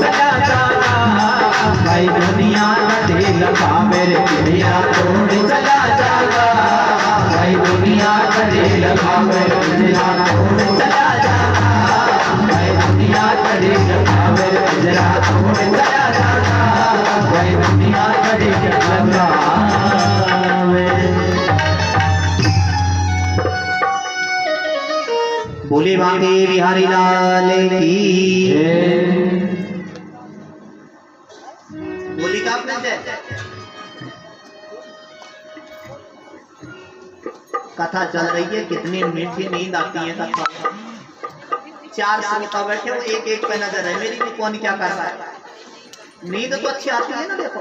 चला जागा भाई दुनिया का दिल खावे रे चिड़िया तोड़ चला जागा भाई दुनिया का दिल खावे रे चिड़िया तोड़ चला जागा भाई दुनिया का दिल खावे रे चिड़िया तोड़ चला जागा भाई दुनिया का दिल लगावे। बोले बांके बिहारी लाल की बोली का आपने कथा चल रही है, कितनी मीठी नींद आती है सब। चार श्रोता बैठे हो, एक एक पे नजर है मेरी कि कौन क्या कर रहा है। नींद तो अच्छी आती है ना। देखो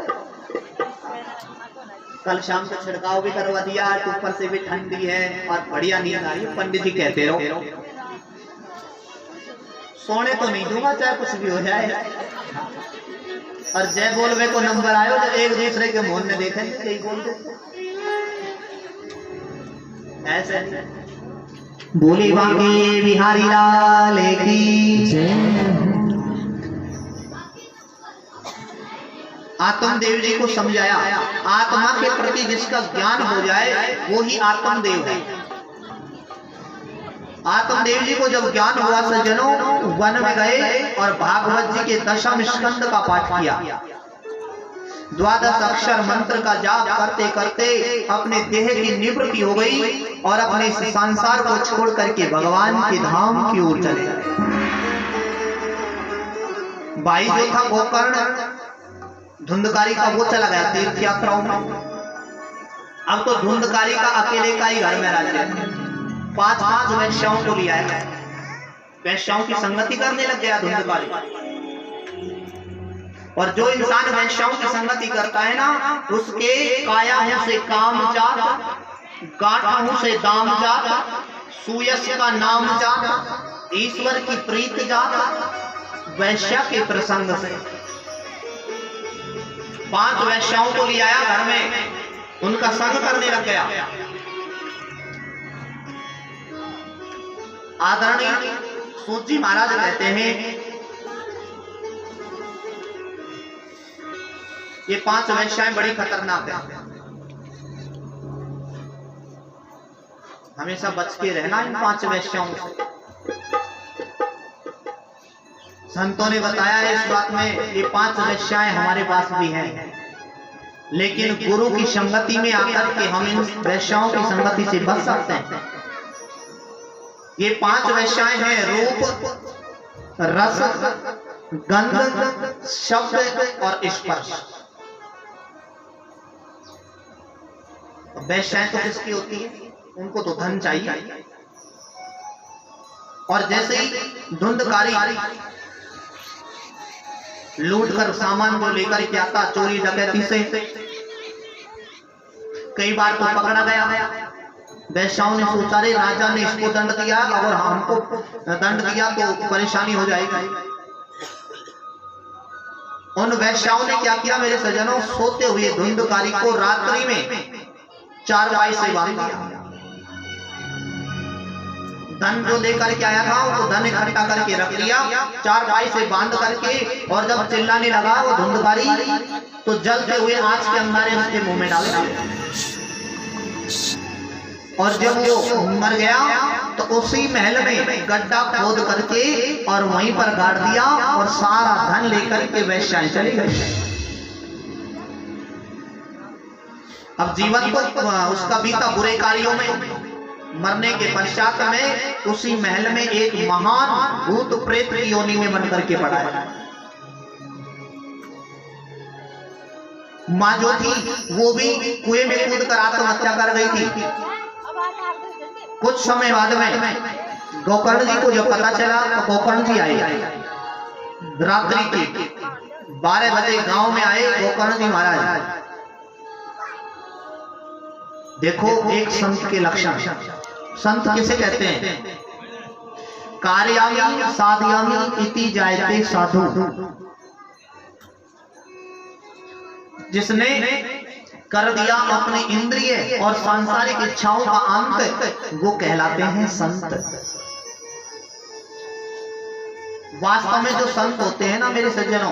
कल शाम को छिड़काव भी करवा दिया, ऊपर से भी ठंडी है और बढ़िया नींद आ रही है। पंडित जी कहते रहो सोने तो नहीं दूंगा चाहे कुछ भी हो जाए। और जय बोलवे को नंबर आयो जब एक दूसरे के मुंह में देखें यही बोल दे ऐसे। बोली बांके बिहारी लाल की जय। आत्मदेव जी को समझाया आत्मा के प्रति जिसका ज्ञान हो जाए वो ही आत्मदेव है। आत्मदेव जी को जब ज्ञान हुआ सज्जनों वन में गए और भागवत जी के दशम स्कंद का पाठ किया। द्वादश अक्षर मंत्र का जाप करते करते अपने देह की निवृत्ति हो गई और अपने संसार को छोड़ करके भगवान के धाम की ओर चले गए। भाई जो था गोकर्ण धुंधकारी का वो चला गया तीर्थ यात्राओं में। अब तो धुंधकारी का अकेले का ही घर में राज्य। 5-5 वैश्याओं को लिया है, वैश्याओं की संगति करने लग गया धुंधकारी। और जो इंसान वैश्याओं की संगति करता है ना उसके काया से काम जात, गांठों से दाम जात, सुयश का नाम जात, ईश्वर की प्रीत जात, वैश्या के प्रसंग से। 5 वैश्याओं को ले आया घर में, उनका संग करने लग गया। आदरणीय सूत जी महाराज कहते हैं ये 5 वैश्याएं बड़ी खतरनाक है, हमेशा बच के रहना इन 5 वैश्याओं से। संतों ने बताया इस बात में ये 5 वैश्याएं हमारे पास भी हैं, लेकिन गुरु की संगति में आकर के हम इन वैश्याओं की संगति से बच सकते हैं। ये 5 वैश्याएं हैं रूप, रस, गंध, शब्द और स्पर्श। वैश्याएं तो किसकी होती है? उनको तो धन चाहिए। और जैसे ही धुंधकारी लूट कर सामान जो लेकर के आता चोरी डकैती से, कई बार तो पकड़ा गया। वैश्याओं ने सोचा रे राजा ने इसको दंड दिया और हमको दंड दिया तो परेशानी हो जाएगी। उन वैश्याओं ने क्या किया मेरे सज्जनों, सोते हुए धुंधकारी को रात्रि में चारपाई से बांध दिया। धन जो लेकर के आया था वो धन इकट्ठा करके रख लिया चारपाई से बांध करके, और जब चिल्लाने लगा वो धुंधकारी तो जलते हुए आंच के अंगारे उसके मुंह में डाल दिया। और जब वो मर गया तो उसी महल में गड्ढा खोद करके और वहीं पर गाड़ दिया और सारा धन लेकर के वैश्याएं चली गई। अब जीवन को उसका बीता बुरे कार्यों में, मरने के पश्चात में उसी महल में एक महान भूत प्रेत की योनि में बन करके पड़ा है। माँ जो थी वो भी कुएं में कूद कर आत्महत्या कर गई थी। कुछ समय बाद में गोकर्ण जी को जब पता चला तो गोकर्ण जी आए रात्रि के 12 बजे गांव में आए गोकर्ण जी महाराज। देखो एक संत के लक्षण, संत किसे कहते हैं? कार्यामि साधयामि इति जायते साधु। जिसने कर दिया अपने इंद्रिय और सांसारिक इच्छाओं का अंत, वो कहलाते हैं संत। वास्तव में जो संत होते हैं ना मेरे सज्जनों,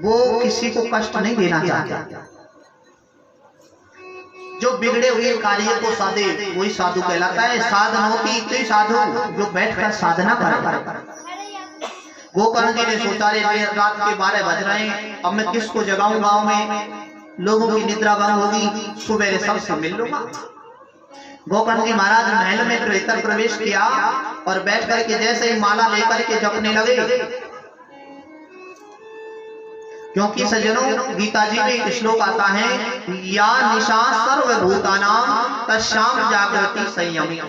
वो किसी को कष्ट नहीं देना चाहते। जो बिगड़े हुए कार्य को साधे वही साधु कहलाता है। साधनों की कोई साधु जो बैठकर साधना करे। गोकर्ण जी ने सोचा रे रात के 12 बज रहे हैं, अब मैं किसको जगाऊं? गांव में लोगों की निद्रा भंग होगी, सुबह सबसे मिल लूंगा। गोकर्ण जी महाराज महल में भीतर प्रवेश किया और बैठ करके जैसे ही माला लेकर के जपने लगे, क्योंकि सज्जनों गीता जी में एक श्लोक आता है, या निशा सर्वभूतानां तस्याम जागृति संयमी।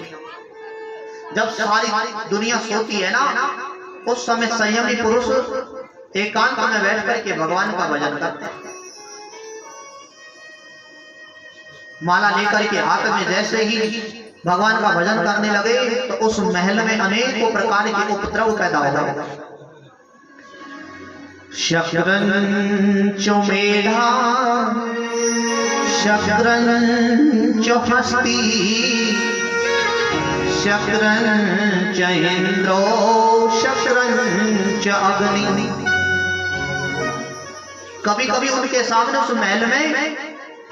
जब सारी दुनिया सोती है ना, उस समय संयमी पुरुष एकांत में बैठ करके भगवान का भजन करते हैं। माला लेकर के हाथ में जैसे ही भगवान का भजन करने लगे तो उस महल में अनेकों प्रकार के उपद्रव पैदा हो गए। शक्रंच मेधा शक्रंच हस्ती शक्रंच इंद्रो शक्रंच अग्नि। कभी कभी उनके सामने उस महल में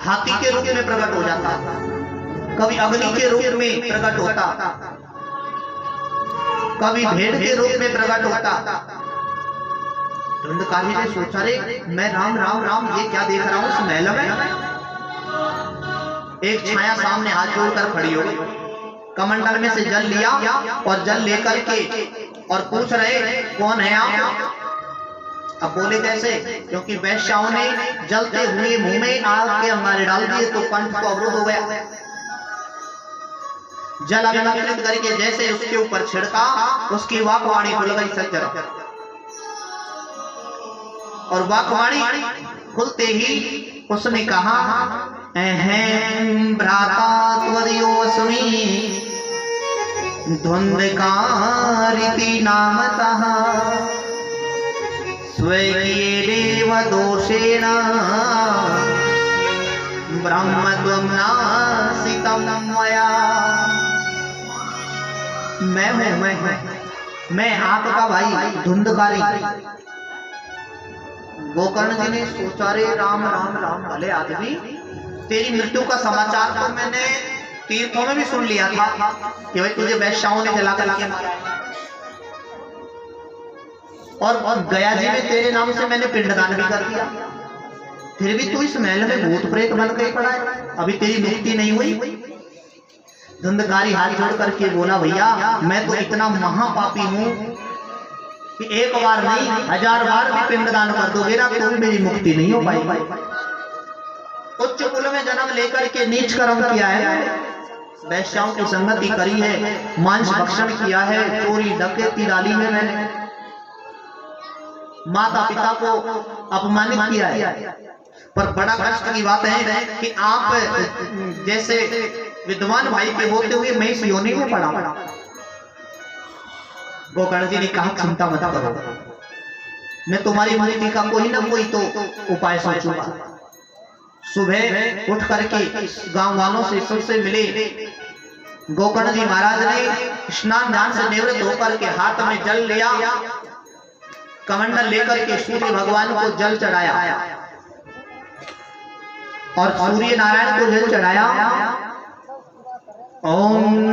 हाथी के रूप में प्रकट हो जाता, कभी अग्नि के रूप में प्रकट होता, कभी भेड़ के रूप में प्रकट होता। धुंधकारी ने सोचा रे मैं राम राम राम ये क्या देख रहा हूं इस महल में। एक छाया सामने हाथ जोड़कर खड़ी हो गई, कमंडल में से जल लिया और जल लेकर के और पूछ रहे कौन है आप? अब बोले कैसे, क्योंकि वैश्याओं ने जलते हुए मुंह में आग के अंगारे डाल दिए तो कंठ को अवरुद्ध हो गया। जल अग्निकृत करके जैसे उसके ऊपर छिड़का, उसकी वाकवाणी खुल गई सज्जन। और वाकवाणी खुलते ही उसने कहा, अहं भ्राता त्वदयोऽस्मि धुंधकारिति नामतः स्वकीयेनैव दोषेण ब्रह्मत्वं नासितं मया। मैं आपका भाई धुंधकारी। गोकर्ण जी ने सोचा रे राम राम राम भले आदमी, तेरी मृत्यु का समाचार तो मैंने तीर्थों में भी सुन लिया था कि भाई तुझे वैश्याओं ने जला करके मारा, और गया जी में तेरे नाम से मैंने पिंडदान भी कर दिया, फिर भी तू इस महल में भूत प्रेत बन के पड़ा है, अभी तेरी मुक्ति नहीं हुई। धुंधकारी हाथ जोड़ करके बोला, भैया मैं तो इतना महापापी हूं कि एक बार नहीं 1000 बार भी पिंडदान कर दोगे ना तो भी मेरी मुक्ति नहीं हो पाएगी। उच्च कुल में जन्म लेकर के नीच कर्म किया है, वैश्याओं की संगति करी है, मांस भक्षण किया है, चोरी डकैती डाली है मैंने, माता पिता को अपमानित किया है। पर बड़ा कष्ट की बात है कि आप जैसे विद्वान भाई के होते हुए मैं इस योनि में पड़ा। गोकर्ण जी ने कहा, चिंता मत करो, मैं तुम्हारी मुक्ति का कोई ना कोई तो उपाय सोचूंगा। सुबह उठ करके गांव वालों से सबसे मिले। गोकर्ण जी महाराज ने स्नान ध्यान से निवृत्त होकर के हाथ में जल लिया, कमंडल लेकर के सूर्य भगवान को जल चढ़ाया और सूर्य नारायण को जल चढ़ाया। ओम